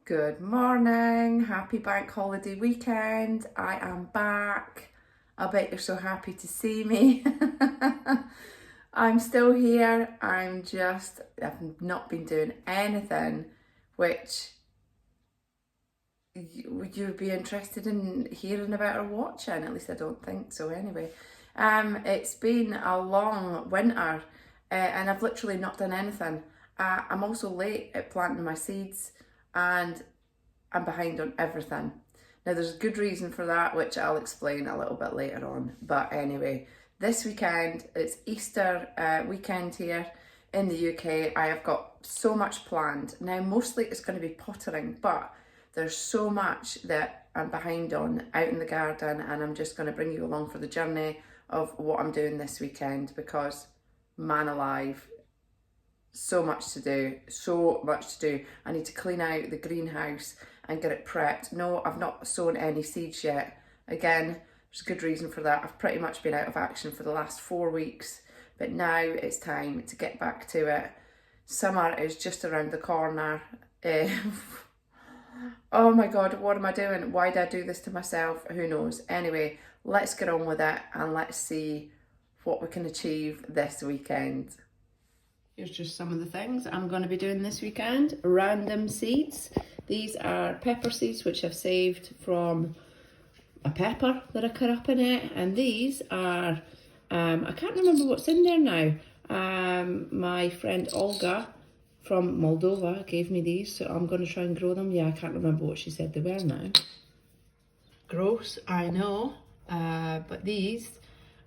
Good morning, happy bank holiday weekend. I am back. I bet you're so happy to see me. I'm still here. I've not been doing anything which you'd be interested in hearing about or watching. At least I don't think so anyway. It's been a long winter and I've literally not done anything. I'm also late at planting my seeds and I'm behind on everything. Now there's a good reason for that, which I'll explain a little bit later on. But anyway, this weekend, it's Easter weekend here in the UK. I have got so much planned. Now mostly it's going to be pottering, but there's so much that I'm behind on out in the garden, and I'm just going to bring you along for the journey of what I'm doing this weekend because, man alive, so much to do. I need to clean out the greenhouse and get it prepped. No, I've not sown any seeds yet. Again, there's a good reason for that. I've pretty much been out of action for the last 4 weeks, but now it's time to get back to it. Summer is just around the corner. Oh my God, what am I doing? Why did I do this to myself? Who knows? Anyway, let's get on with it and let's see what we can achieve this weekend. Here's just some of the things I'm going to be doing this weekend. Random seeds. These are pepper seeds, which I've saved from a pepper that I cut up in it. And these are, I can't remember what's in there now. My friend Olga from Moldova gave me these, so I'm going to try and grow them. Yeah, I can't remember what she said they were now. Gross, I know. But these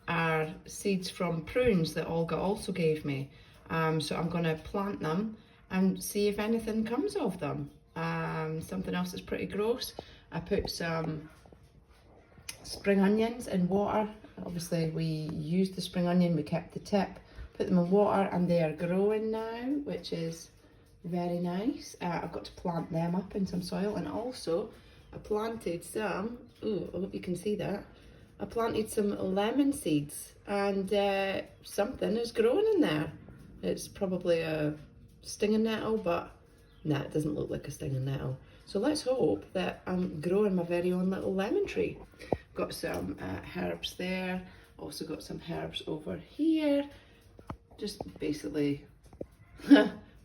are seeds from prunes that Olga also gave me. So I'm going to plant them and see if anything comes of them. Something else that's pretty gross, I put some spring onions in water. Obviously we used the spring onion, we kept the tip, put them in water, and they are growing now, which is very nice. I've got to plant them up in some soil, and also I planted some, oh, I hope you can see that, I planted some lemon seeds, and something is growing in there. It's probably a stinging nettle, but nah, it doesn't look like a stinging nettle. So let's hope that I'm growing my very own little lemon tree. Got some herbs there, also got some herbs over here. Just basically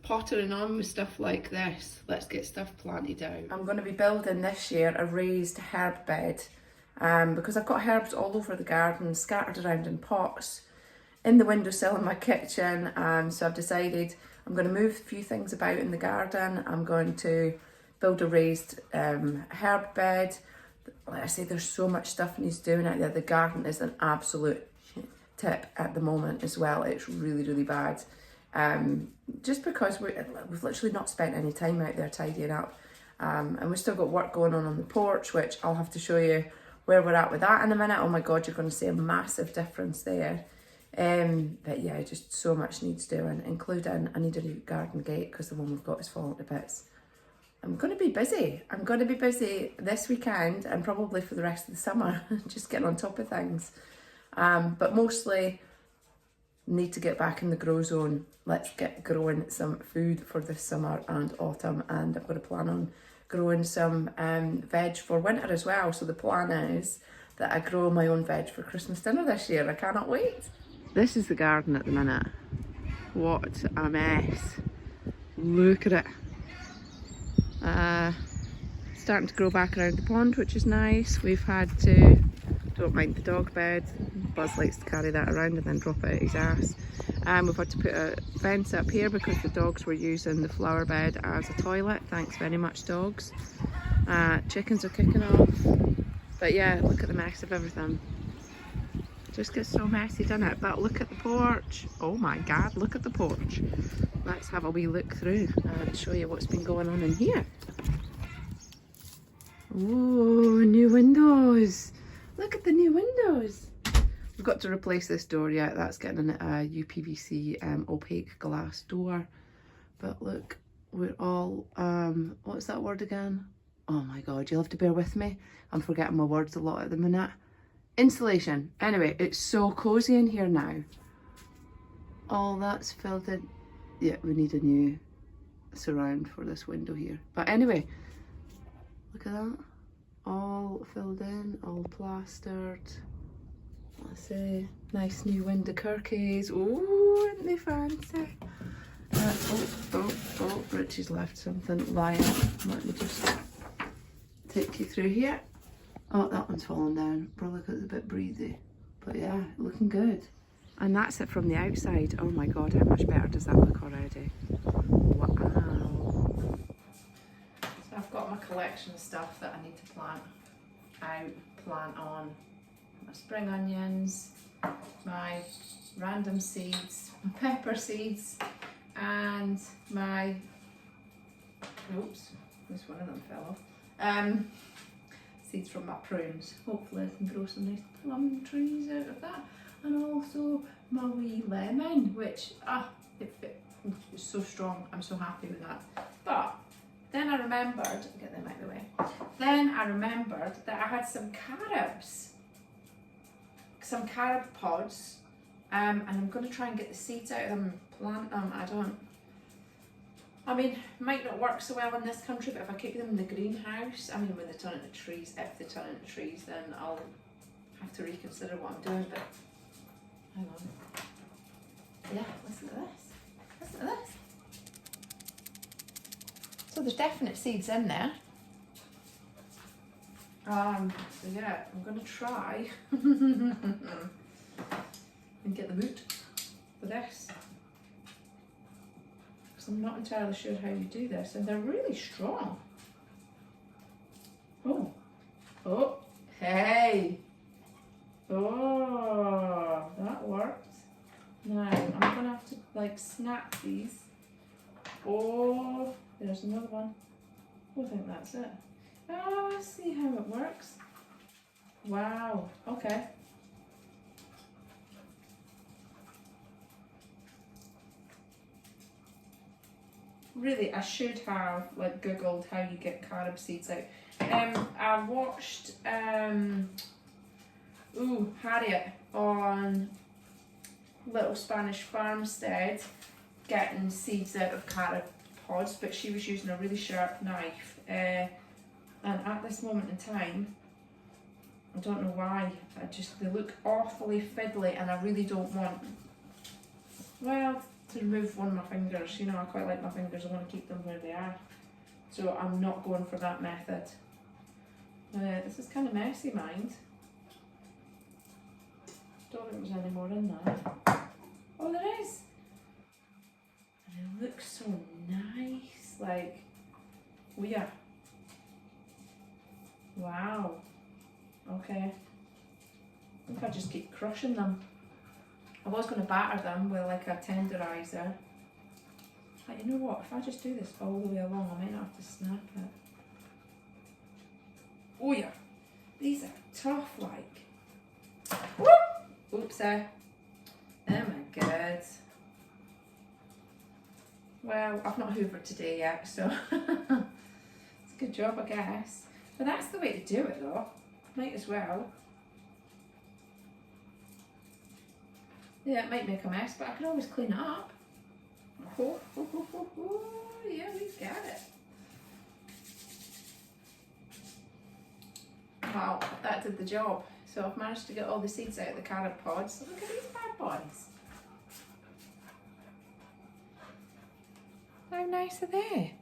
pottering on with stuff like this. Let's get stuff planted out. I'm going to be building this year a raised herb bed because I've got herbs all over the garden, scattered around in pots, in the windowsill in my kitchen. So I've decided I'm going to move a few things about in the garden. I'm going to build a raised herb bed. Like I say, there's so much stuff needs doing out there. The garden is an absolute tip at the moment as well. It's really, really bad. Just because we've literally not spent any time out there tidying up. And we've still got work going on the porch, which I'll have to show you where we're at with that in a minute. Oh my God, you're going to see a massive difference there. But yeah, just so much needs doing, including I need a new garden gate because the one we've got is falling to bits. I'm going to be busy. I'm going to be busy this weekend and probably for the rest of the summer, just getting on top of things. But mostly need to get back in the grow zone. Let's get growing some food for this summer and autumn, and I've got a plan on growing some veg for winter as well. So the plan is that I grow my own veg for Christmas dinner this year. I cannot wait. This is the garden at the minute. What a mess. Look at it. Starting to grow back around the pond, which is nice. We've had to, don't mind the dog bed, Buzz likes to carry that around and then drop it out his ass. We've had to put a fence up here because the dogs were using the flower bed as a toilet. Thanks very much, dogs. Chickens are kicking off. But yeah, look at the mess of everything. Just gets so messy, doesn't it? But look at the porch. Oh my God, look at the porch. Let's have a wee look through and show you what's been going on in here. Oh, new windows. Look at the new windows. We've got to replace this door yet. That's getting a UPVC opaque glass door. But look, we're all, what's that word again? Oh my God, you'll have to bear with me. I'm forgetting my words a lot at the minute. Insulation. Anyway, it's so cozy in here now. All that's filled in. Yeah, we need a new surround for this window here. But anyway, Look at that. All filled in, all plastered. Let's see. Nice new window curtains. Oh, aren't they fancy? Oh, Richie's left something lying. Let me just take you through here. Oh, that one's fallen down. Probably because it's a bit breezy. But yeah, looking good. And that's it from the outside. Oh my god, how much better does that look already? Wow. So I've got my collection of stuff that I need to plant out, plant on. My spring onions, my random seeds, my pepper seeds, and my, oops, this one of them fell off. Seeds from my prunes. Hopefully I can grow some nice plum trees out of that. And also my wee lemon, which, it's so strong. I'm so happy with that. But then I remembered, get them out of the way. Then I remembered that I had some carob pods, and I'm going to try and get the seeds out of them and plant them. I mean, it might not work so well in this country, but if I keep them in the greenhouse, I mean, when they turn into trees, if they turn into trees, then I'll have to reconsider what I'm doing, but hang on. Yeah, listen to this. Listen to this. So there's definite seeds in there. So yeah, I'm going to try and get the root for this. Because I'm not entirely sure how you do this, and they're really strong. Oh, hey! Oh, that worked. Now, I'm going to have to like snap these. Oh, there's another one. I think that's it. Oh, let's see how it works. Wow, okay. Really, I should have like googled how you get carob seeds out. I watched Harriet on Little Spanish Farmstead getting seeds out of carob pods, but she was using a really sharp knife. And at this moment in time, I don't know why, they look awfully fiddly, and I really don't want, well, to remove one of my fingers. You know, I quite like my fingers, I want to keep them where they are. So I'm not going for that method. This is kind of messy, mind. Don't think there's any more in there. Oh, there is! And it looks so nice, like, oh yeah. Wow. Okay. I think I'll just keep crushing them. I was going to batter them with like a tenderizer. But you know what, if I just do this all the way along, I might not have to snap it. Oh yeah. These are tough, like. Whoop! Oopsie. Oh my god. Well, I've not hoovered today yet, so it's a good job, I guess. But that's the way to do it though. Might as well. Yeah, it might make a mess, but I can always clean it up. Oh, yeah, we got it. Wow, that did the job. So I've managed to get all the seeds out of the carob pods. Look at these bad boys. How nice are they?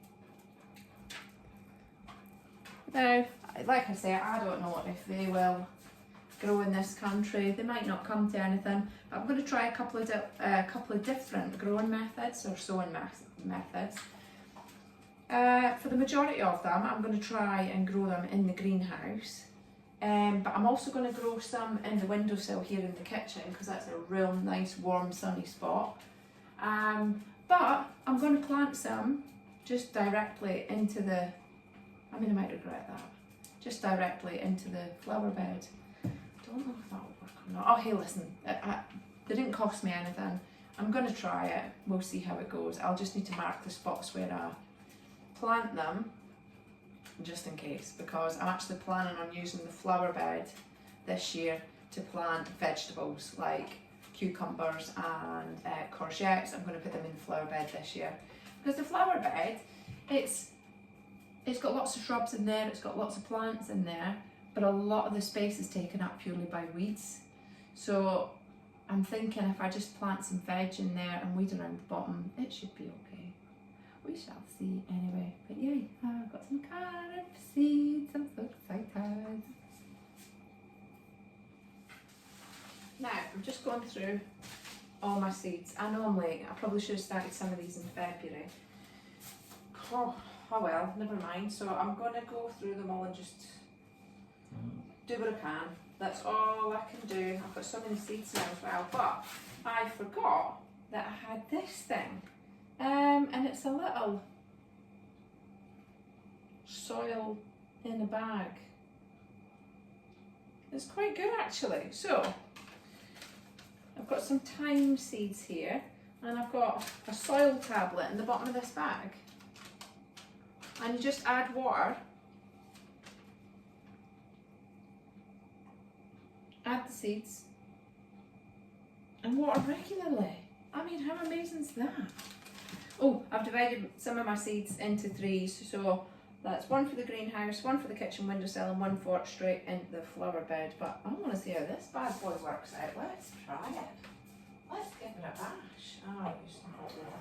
Now, like I say, I don't know if they will grow in this country. They might not come to anything. But I'm going to try a couple of different growing methods or sowing methods. For the majority of them, I'm going to try and grow them in the greenhouse. But I'm also going to grow some in the windowsill here in the kitchen because that's a real nice, warm, sunny spot. But I'm going to plant some just directly into the, I mean, I might regret that, just directly into the flower bed. Don't know if that will work or not. Oh, hey, listen, they didn't cost me anything. I'm going to try it. We'll see how it goes. I'll just need to mark the spots where I plant them, just in case, because I'm actually planning on using the flower bed this year to plant vegetables like cucumbers and courgettes. I'm going to put them in the flower bed this year because the flower bed, it's It's got lots of shrubs in there, it's got lots of plants in there, but a lot of the space is taken up purely by weeds. So I'm thinking if I just plant some veg in there and weed around the bottom, it should be okay. We shall see anyway. But yay, I've got some carrot seeds, I'm so excited. Now, I'm just going through all my seeds. I probably should have started some of these in February. Oh well, never mind. So I'm going to go through them all and just do what I can. That's all I can do. I've got so many seeds now as well. But I forgot that I had this thing. And it's a little soil in a bag. It's quite good actually. So I've got some thyme seeds here, and I've got a soil tablet in the bottom of this bag. And you just add water, add the seeds, and water regularly. I mean, how amazing is that? Oh, I've divided some of my seeds into 3s, so that's one for the greenhouse, one for the kitchen windowsill, and one for straight into the flower bed. But I want to see how this bad boy works out. Let's try it. Let's give it a bash. Oh, I'll use some hot water.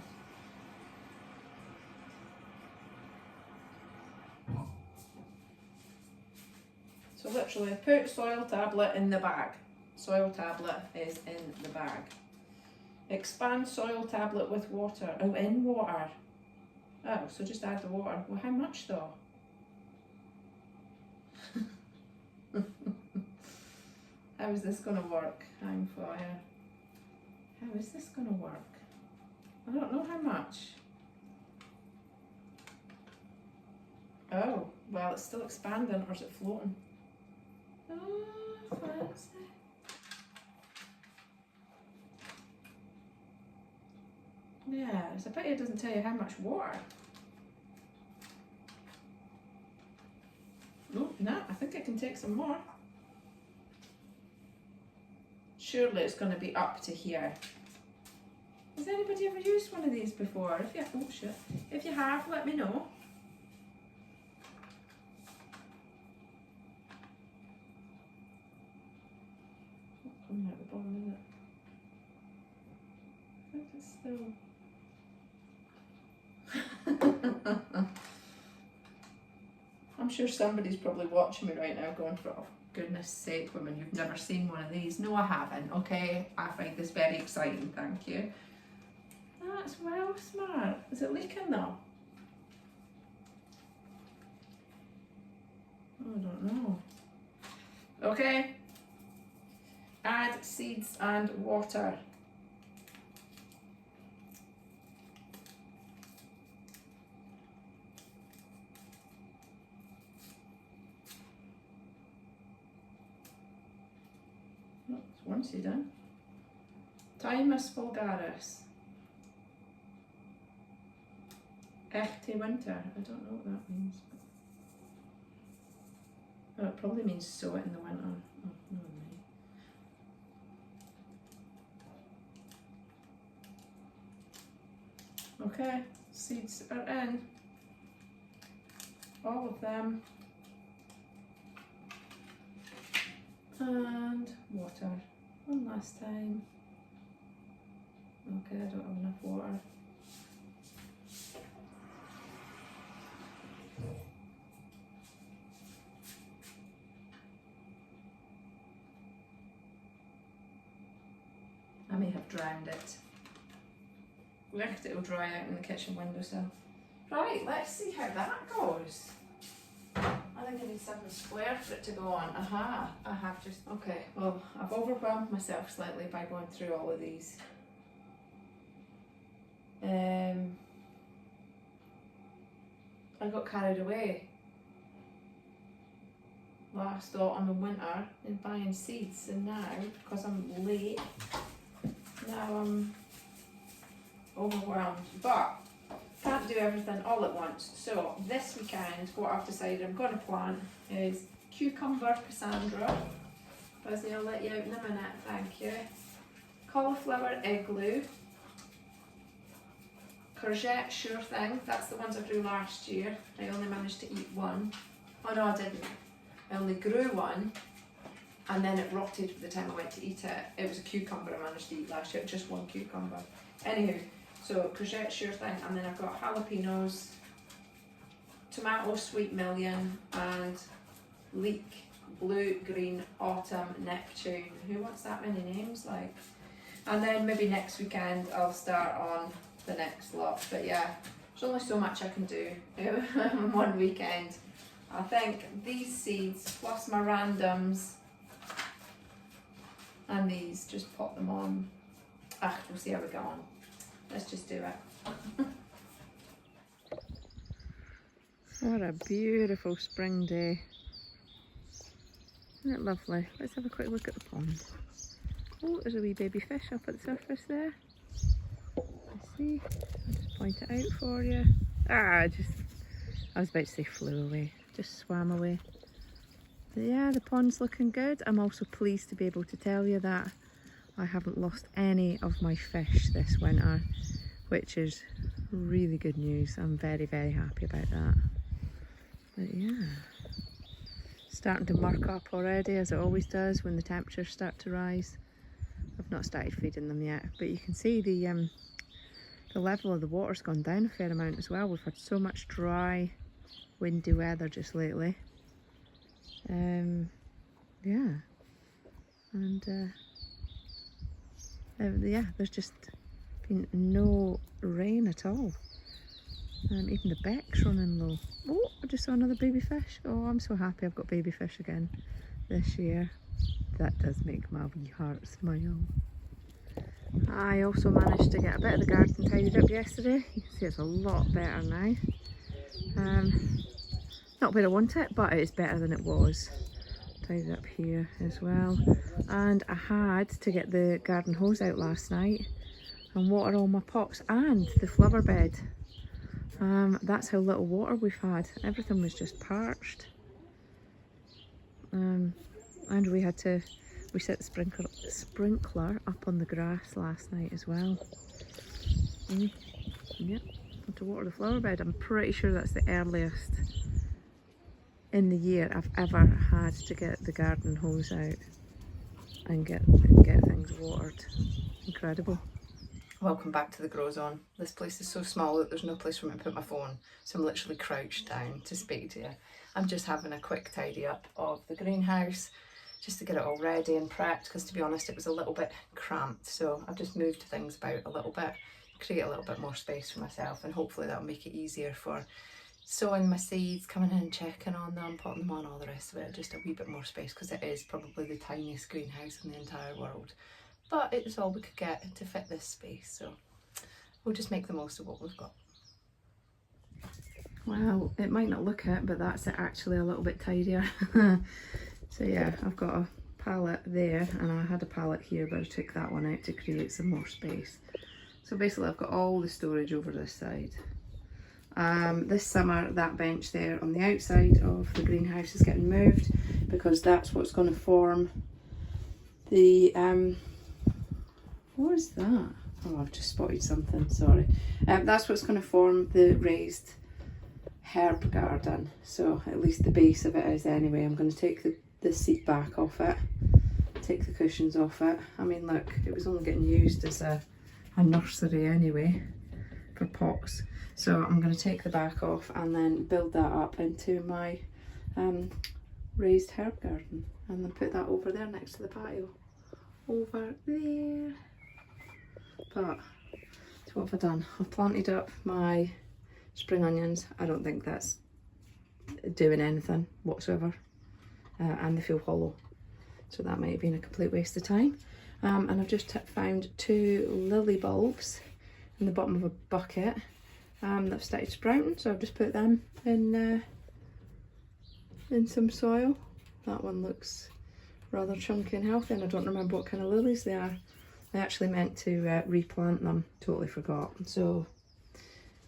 So literally, put soil tablet in the bag. Soil tablet is in the bag. Expand soil tablet with water. Oh, in water. Oh, so just add the water. Well, how much though? How is this going to work? Hang fire. How is this going to work? I don't know how much. Oh, well, it's still expanding, or is it floating? Oh, fancy. Yeah, it's a pity it doesn't tell you how much water. Oh, no, I think I can take some more. Surely it's going to be up to here. Has anybody ever used one of these before? If you, oh shit. If you have, let me know. Not coming out the bottom, is it? I think it's still... I'm sure somebody's probably watching me right now going, for oh, goodness sake, women, you've never seen one of these. No, I haven't, okay? I find this very exciting, thank you. That's well smart. Is it leaking though? I don't know. Okay. Add seeds and water. Once you're done. Thymus vulgaris. Echte winter. I don't know what that means. Oh, it probably means sow it in the winter. Oh, no way. Okay, seeds are in. All of them. And water. One last time. Okay, I don't have enough water. I may have drowned it. It will dry out in the kitchen windowsill. Right, let's see how that goes. I think I need something square for it to go on. Aha, I have just... Okay, well, I've overwhelmed myself slightly by going through all of these. I got carried away last autumn and winter in buying seeds, and now, because I'm late, now I'm overwhelmed. But can't do everything all at once. So this weekend, what I've decided I'm going to plant is cucumber Cassandra. Buzzy, I'll let you out in a minute, thank you. Cauliflower igloo. courgette sure thing. That's the ones I grew last year. I only managed to eat one. Oh no, I didn't. I only grew one and then it rotted by the time I went to eat it. It was a cucumber I managed to eat last year, just one cucumber. Anywho, so courgette sure thing, and then I've got jalapenos, tomato sweet million, and leek, blue, green, autumn, Neptune. Who wants that many names? Like, and then maybe next weekend I'll start on the next lot. But yeah, there's only so much I can do in one weekend. I think these seeds plus my randoms and these, just pop them on. We'll see how we go on. Let's just do it. What a beautiful spring day. Isn't it lovely? Let's have a quick look at the pond. Oh, there's a wee baby fish up at the surface there. Let's see. I'll just point it out for you. I was about to say flew away. Just swam away. But yeah, the pond's looking good. I'm also pleased to be able to tell you that I haven't lost any of my fish this winter, which is really good news. I'm very, very happy about that. But yeah, starting to murk up already, as it always does when the temperatures start to rise. I've not started feeding them yet, but you can see the level of the water's gone down a fair amount as well. We've had so much dry, windy weather just lately. Yeah, and yeah, there's just been no rain at all. Even the beck's running low. Oh, I just saw another baby fish. Oh, I'm so happy I've got baby fish again this year. That does make my wee heart smile. I also managed to get a bit of the garden tidied up yesterday. You can see it's a lot better now. Not where I want it, but it's better than it was. Tidied up here as well. And I had to get the garden hose out last night and water all my pots and the flower bed. That's how little water we've had. Everything was just parched. And we set the sprinkler up on the grass last night as well. Yep, had to water the flower bed. I'm pretty sure that's the earliest in the year I've ever had to get the garden hose out and get things watered. Incredible. Welcome back to the Grow Zone. This place is so small that there's no place for me to put my phone, so I'm literally crouched down to speak to you. I'm just having a quick tidy up of the greenhouse just to get it all ready and prepped, because to be honest it was a little bit cramped, so I've just moved things about a little bit, create a little bit more space for myself, and hopefully that'll make it easier for sowing my seeds, coming in, checking on them, putting them on, all the rest of it. Just a wee bit more space, because it is probably the tiniest greenhouse in the entire world. But it was all we could get to fit this space, so we'll just make the most of what we've got. Well, it might not look it, but that's it actually a little bit tidier. So yeah, I've got a pallet there, and I had a pallet here, but I took that one out to create some more space. So basically I've got all the storage over this side. This summer that bench there on the outside of the greenhouse is getting moved, because that's what's going to form the what is that? Oh, I've just spotted something, sorry. That's what's going to form the raised herb garden. So at least the base of it is anyway. I'm going to take the seat back off it, take the cushions off it. I mean, look, it was only getting used as a nursery anyway for pots. So I'm going to take the back off and then build that up into my raised herb garden, and then put that over there next to the patio. Over there. But so what have I done? I've planted up my spring onions. I don't think that's doing anything whatsoever, and they feel hollow, so that might have been a complete waste of time. And I've just found 2 lily bulbs in the bottom of a bucket that have started sprouting, so I've just put them in some soil. That one looks rather chunky and healthy, and I don't remember what kind of lilies they are. I actually meant to replant them, totally forgot. So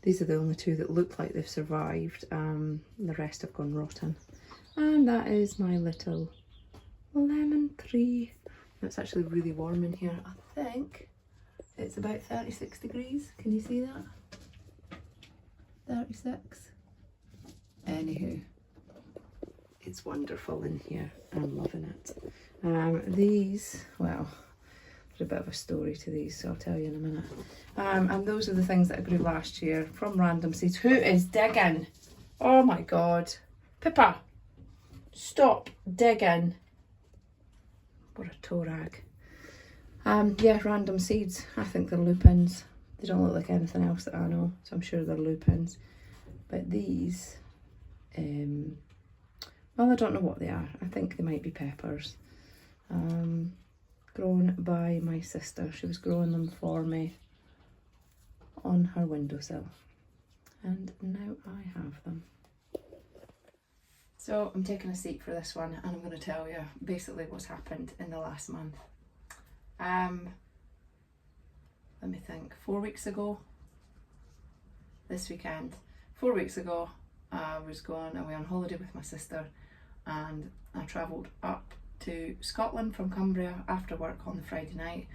these are the only 2 that look like they've survived. The rest have gone rotten. And that is my little lemon tree. It's actually really warm in here. I think it's about 36 degrees. Can you see that? 36. Anywho, it's wonderful in here. I'm loving it. These, well, there's a bit of a story to these, so I'll tell you in a minute. And those are the things that I grew last year from random seeds. Who is digging? Oh my god. Pippa, stop digging. What a toe rag. Yeah, random seeds. I think they're lupins. They don't look like anything else that I know, so I'm sure they're lupins. But these, well, I don't know what they are. I think they might be peppers. Grown by my sister. She was growing them for me on her windowsill. And now I have them. So I'm taking a seat for this one, and I'm going to tell you basically what's happened in the last month. Let me think, 4 weeks ago, this weekend, 4 weeks ago, I was going away on holiday with my sister, and I travelled up to Scotland from Cumbria after work on the Friday night,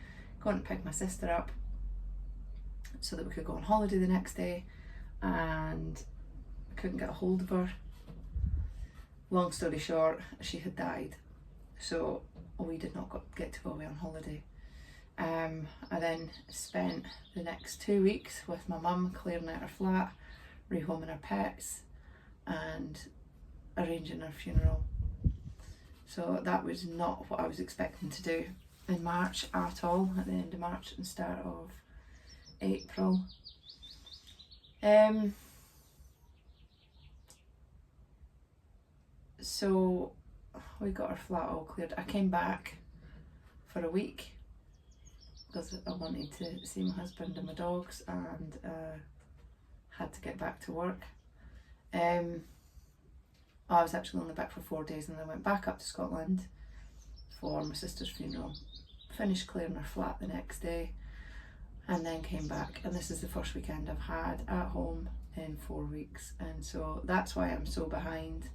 going to pick my sister up so that we could go on holiday the next day, and I couldn't get a hold of her. Long story short, she had died, so we did not get to go away on holiday. I then spent the next 2 weeks with my mum clearing out her flat, rehoming her pets, and arranging her funeral. So that was not what I was expecting to do in March at all, at the end of March and start of April. So we got our flat all cleared. I came back for a week because I wanted to see my husband and my dogs, and had to get back to work. I was actually only back for 4 days, and then I went back up to Scotland for my sister's funeral, finished clearing her flat the next day, and then came back. And this is the first weekend I've had at home in 4 weeks, and so that's why I'm so behind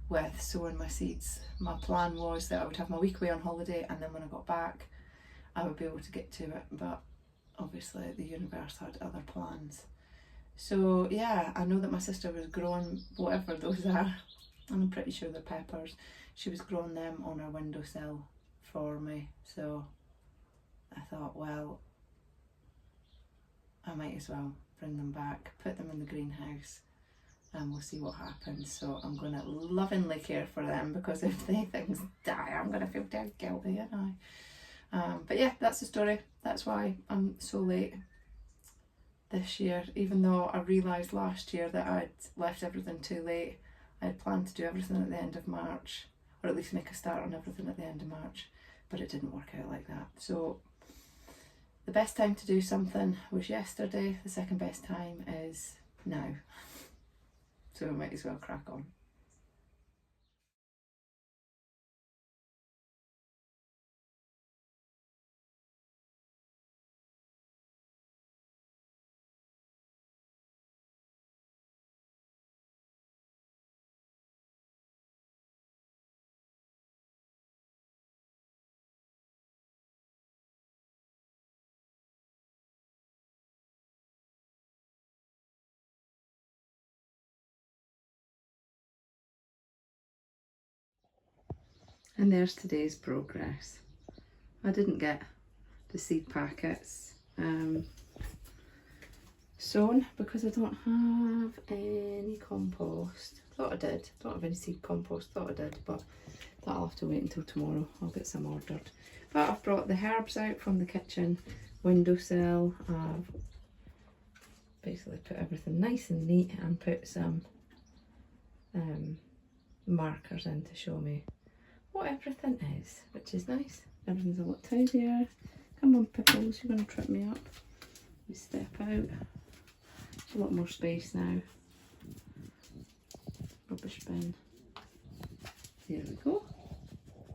with sowing my seeds. My plan was that I would have my week away on holiday, and then when I got back I would be able to get to it, but obviously the universe had other plans. So yeah, I know that my sister was growing whatever those are, and I'm pretty sure they're peppers. She was growing them on her windowsill for me, so I thought, well, I might as well bring them back, put them in the greenhouse, and we'll see what happens. So I'm going to lovingly care for them, because if they things die, I'm going to feel dead guilty, aren't I? But yeah, that's the story. That's why I'm so late this year, even though I realised last year that I'd left everything too late. I had planned to do everything at the end of March, or at least make a start on everything at the end of March, but it didn't work out like that. So the best time to do something was yesterday, the second best time is now. So I might as well crack on. And there's today's progress. I didn't get the seed packets sown because I don't have any compost. Thought I did. Don't have any seed compost. Thought I did, but that'll have to wait until tomorrow. I'll get some ordered. But I've brought the herbs out from the kitchen windowsill. I've basically put everything nice and neat and put some markers in to show me what everything is, which is nice. Everything's a lot tidier. Come on, Pickles, you're going to trip me up. We step out. There's a lot more space now. Rubbish bin. There we go.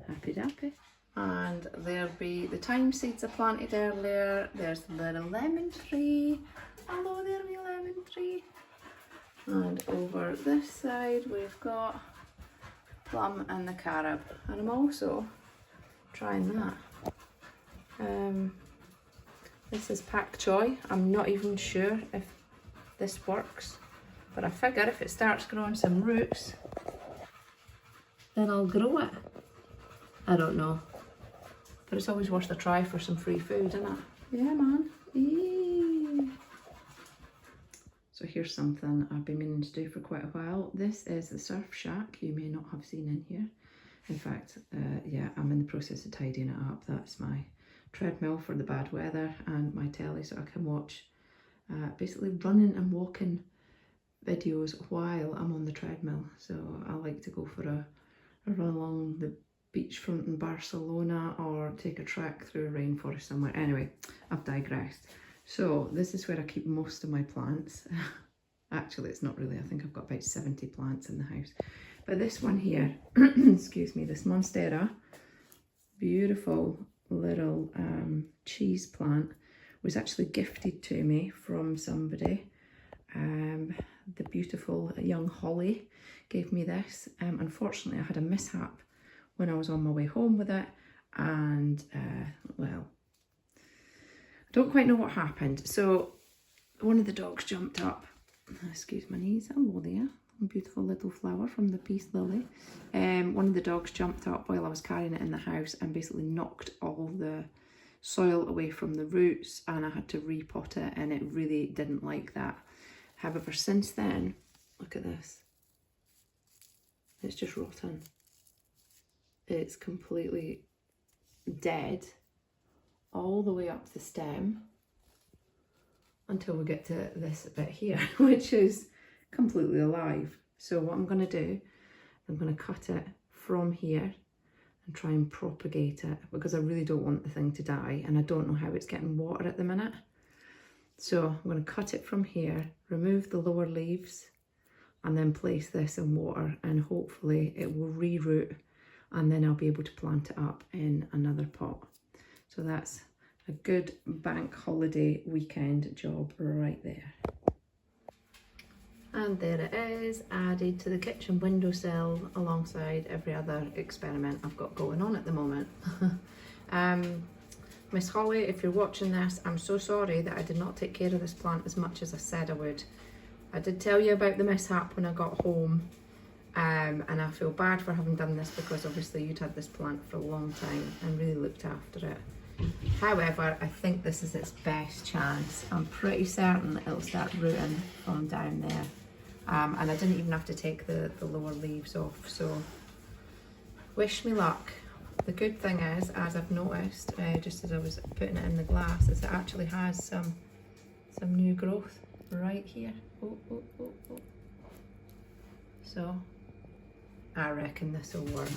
Happy dappy. And there'll be the thyme seeds I planted earlier. There's the little lemon tree. Hello there, wee lemon tree. And over this side we've got plum and the carob, and I'm also trying that. This is pak choy. I'm not even sure if this works. But I figure if it starts growing some roots, then I'll grow it. I don't know. But it's always worth a try for some free food, isn't it? Yeah, man. Eee. So here's something I've been meaning to do for quite a while. This is the surf shack you may not have seen in here. In fact, yeah, I'm in the process of tidying it up. That's my treadmill for the bad weather and my telly so I can watch basically running and walking videos while I'm on the treadmill. So I like to go for a run along the beachfront in Barcelona or take a trek through a rainforest somewhere. Anyway, I've digressed. So this is where I keep most of my plants. Actually, it's not really. I think I've got about 70 plants in the house. But this one here, excuse me, this Monstera, beautiful little cheese plant, was actually gifted to me from somebody. The beautiful young Holly gave me this. Unfortunately, I had a mishap when I was on my way home with it, and well, I don't quite know what happened. So one of the dogs jumped up. Excuse my knees. Hello there. A beautiful little flower from the peace lily. One of the dogs jumped up while I was carrying it in the house and basically knocked all the soil away from the roots, and I had to repot it, and it really didn't like that. However, since then, look at this. It's just rotten. It's completely dead all the way up the stem until we get to this bit here, which is completely alive. So what I'm going to do, I'm going to cut it from here and try and propagate it, because I really don't want the thing to die, and I don't know how it's getting water at the minute. So I'm going to cut it from here, remove the lower leaves, and then place this in water, and hopefully it will reroot, and then I'll be able to plant it up in another pot. So that's a good bank holiday weekend job right there. And there it is, added to the kitchen windowsill alongside every other experiment I've got going on at the moment. Miss Holly, if you're watching this, I'm so sorry that I did not take care of this plant as much as I said I would. I did tell you about the mishap when I got home, and I feel bad for having done this, because obviously you'd had this plant for a long time and really looked after it. However, I think this is its best chance. I'm pretty certain it'll start rooting from down there. And I didn't even have to take the lower leaves off, so wish me luck. The good thing is, as I've noticed, just as I was putting it in the glass, is it actually has some new growth right here. Oh. So I reckon this will work.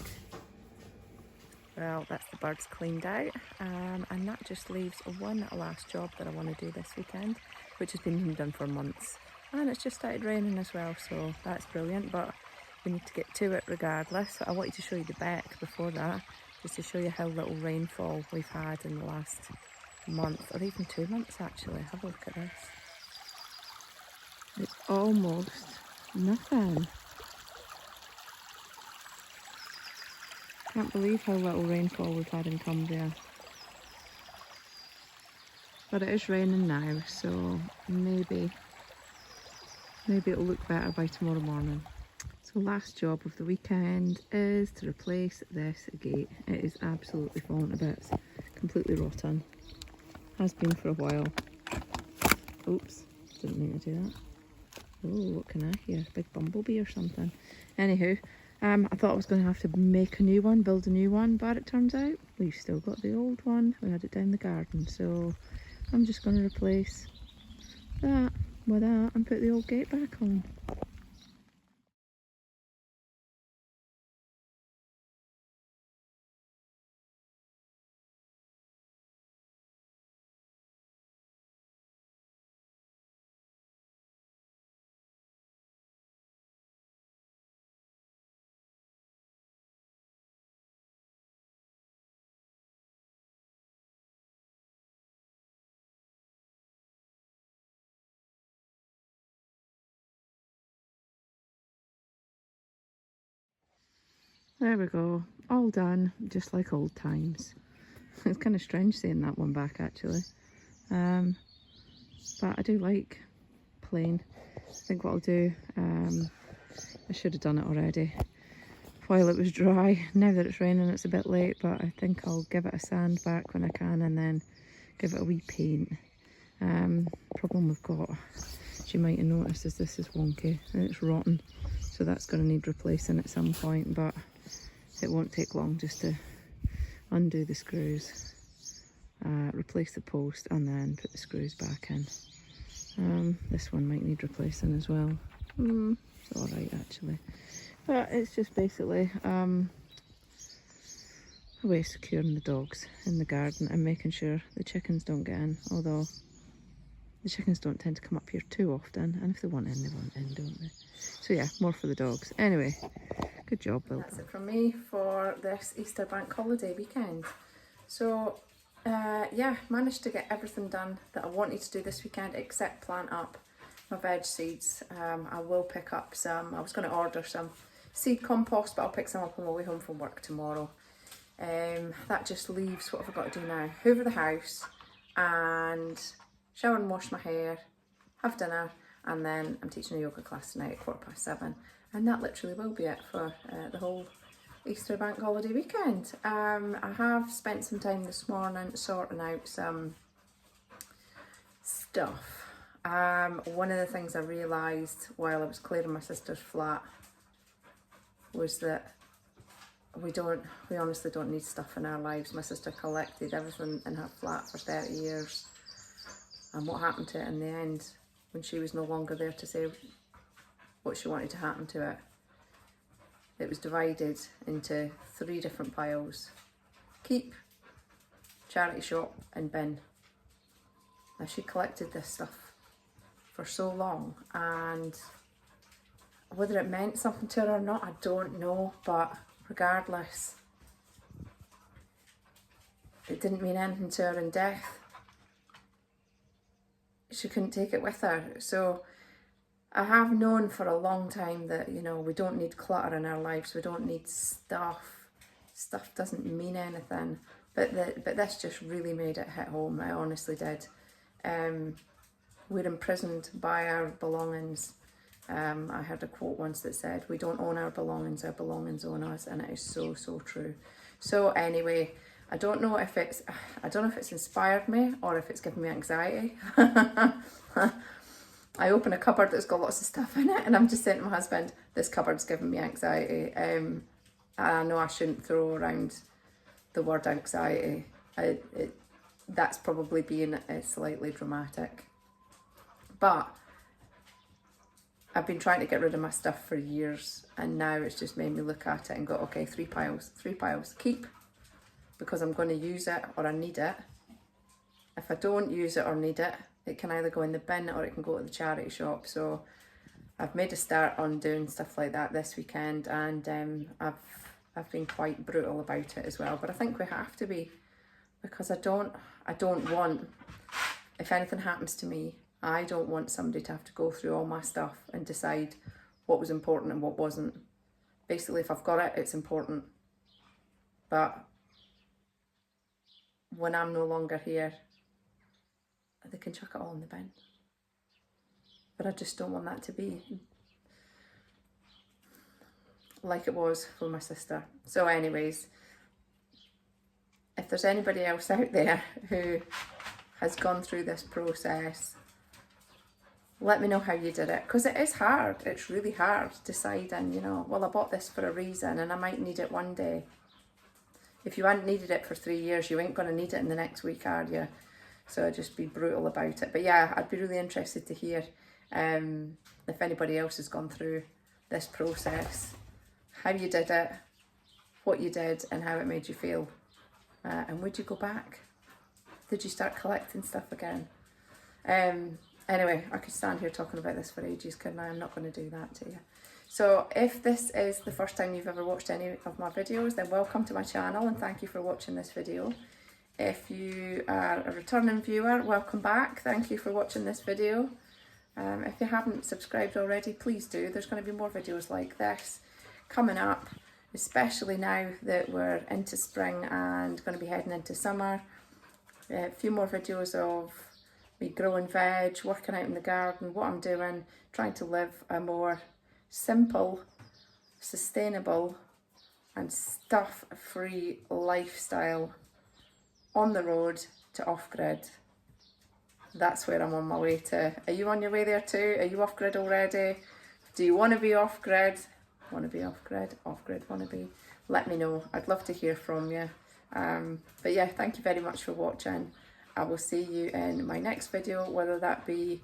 Well, that's the birds cleaned out, and that just leaves one last job that I want to do this weekend, which has been being done for months. And it's just started raining as well, so that's brilliant, but we need to get to it regardless. I wanted to show you the back before that, just to show you how little rainfall we've had in the last month, or even 2 months actually. Have a look at this. It's almost nothing. Can't believe how little rainfall we've had in Cumbria. But it is raining now, so maybe it'll look better by tomorrow morning. So last job of the weekend is to replace this gate. It is absolutely falling to bits, completely rotten. Has been for a while. Oops, didn't mean to do that. Oh, what can I hear? Big bumblebee or something. Anywho, I thought I was going to have to make a new one, build a new one, but it turns out we've still got the old one. We had it down the garden, so I'm just going to replace that with that and put the old gate back on. There we go, all done, just like old times. It's kind of strange seeing that one back actually, but I do like plain I think what I'll do, I should have done it already while it was dry. Now that it's raining it's a bit late, but I think I'll give it a sand back when I can and then give it a wee paint. Problem we've got, as you might have noticed, is this is wonky and it's rotten, so that's going to need replacing at some point, but it won't take long just to undo the screws, replace the post and then put the screws back in. This one might need replacing as well. It's alright actually, but it's just basically a way of securing the dogs in the garden and making sure the chickens don't get in, although the chickens don't tend to come up here too often, and if they want in, they want in, don't they? So yeah, more for the dogs. Anyway, good job, Bill. That's it from me for this Easter bank holiday weekend. So yeah, managed to get everything done that I wanted to do this weekend except plant up my veg seeds. I will pick up some, I was going to order some seed compost, but I'll pick some up on my way home from work tomorrow. That just leaves, what have I got to do now? Hoover the house and shower and wash my hair, have dinner, and then I'm teaching a yoga class tonight at 7:15, and that literally will be it for the whole Easter bank holiday weekend. I have spent some time this morning sorting out some stuff. One of the things I realised while I was clearing my sister's flat was that we honestly don't need stuff in our lives. My sister collected everything in her flat for 30 years. And what happened to it in the end, when she was no longer there to say what she wanted to happen to it? It was divided into 3 different piles: keep, charity shop and bin. Now she collected this stuff for so long, and whether it meant something to her or not, I don't know, but regardless, it didn't mean anything to her in death. She couldn't take it with her. So I have known for a long time that, you know, we don't need clutter in our lives, we don't need stuff. Stuff doesn't mean anything. But this just really made it hit home. I honestly did. We're imprisoned by our belongings. I heard a quote once that said, "We don't own our belongings own us," and it is so, so true. So anyway, I don't know if it's inspired me or if it's given me anxiety. I open a cupboard that's got lots of stuff in it and I'm just saying to my husband, this cupboard's giving me anxiety. I know I shouldn't throw around the word anxiety. That's probably being slightly dramatic. But I've been trying to get rid of my stuff for years, and now it's just made me look at it and go, okay, 3 piles, keep, because I'm going to use it or I need it. If I don't use it or need it, it can either go in the bin or it can go to the charity shop. So I've made a start on doing stuff like that this weekend, and I've been quite brutal about it as well. But I think we have to be, because I don't want, if anything happens to me, I don't want somebody to have to go through all my stuff and decide what was important and what wasn't. Basically, if I've got it, it's important. But when I'm no longer here, they can chuck it all in the bin. But I just don't want that to be like it was for my sister. So anyways, if there's anybody else out there who has gone through this process, let me know how you did it, because it is hard. It's really hard deciding, you know, well, I bought this for a reason and I might need it one day. If you hadn't needed it for 3 years, you ain't going to need it in the next week, are you? So just be brutal about it. But yeah, I'd be really interested to hear if anybody else has gone through this process, how you did it, what you did and how it made you feel. And would you go back? Did you start collecting stuff again? Anyway, I could stand here talking about this for ages, couldn't I? I'm not going to do that to you. So if this is the first time you've ever watched any of my videos, then welcome to my channel and thank you for watching this video. If you are a returning viewer, welcome back. Thank you for watching this video. If you haven't subscribed already, please do. There's going to be more videos like this coming up, especially now that we're into spring and going to be heading into summer. A few more videos of me growing veg, working out in the garden, what I'm doing, trying to live a more simple, sustainable and stuff-free lifestyle on the road to off-grid. That's where I'm on my way to. Are you on your way there too? Are you off-grid already? Do you want to be off-grid? Want to be off-grid? Off-grid want to be? Let me know. I'd love to hear from you. But yeah, thank you very much for watching. I will see you in my next video, whether that be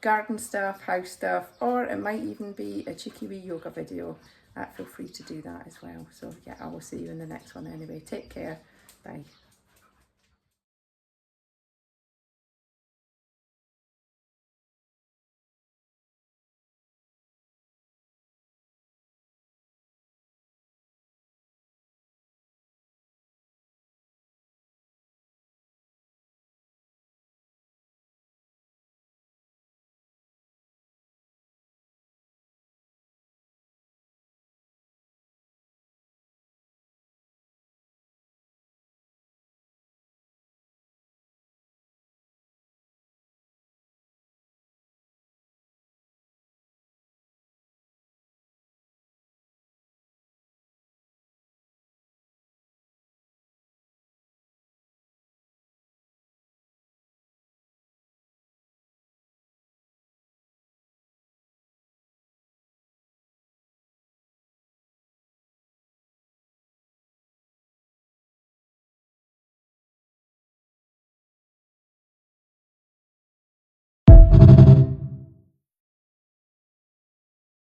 garden stuff, house stuff, or it might even be a cheeky wee yoga video. Feel free to do that as well. So yeah, I will see you in the next one anyway. Take care. Bye.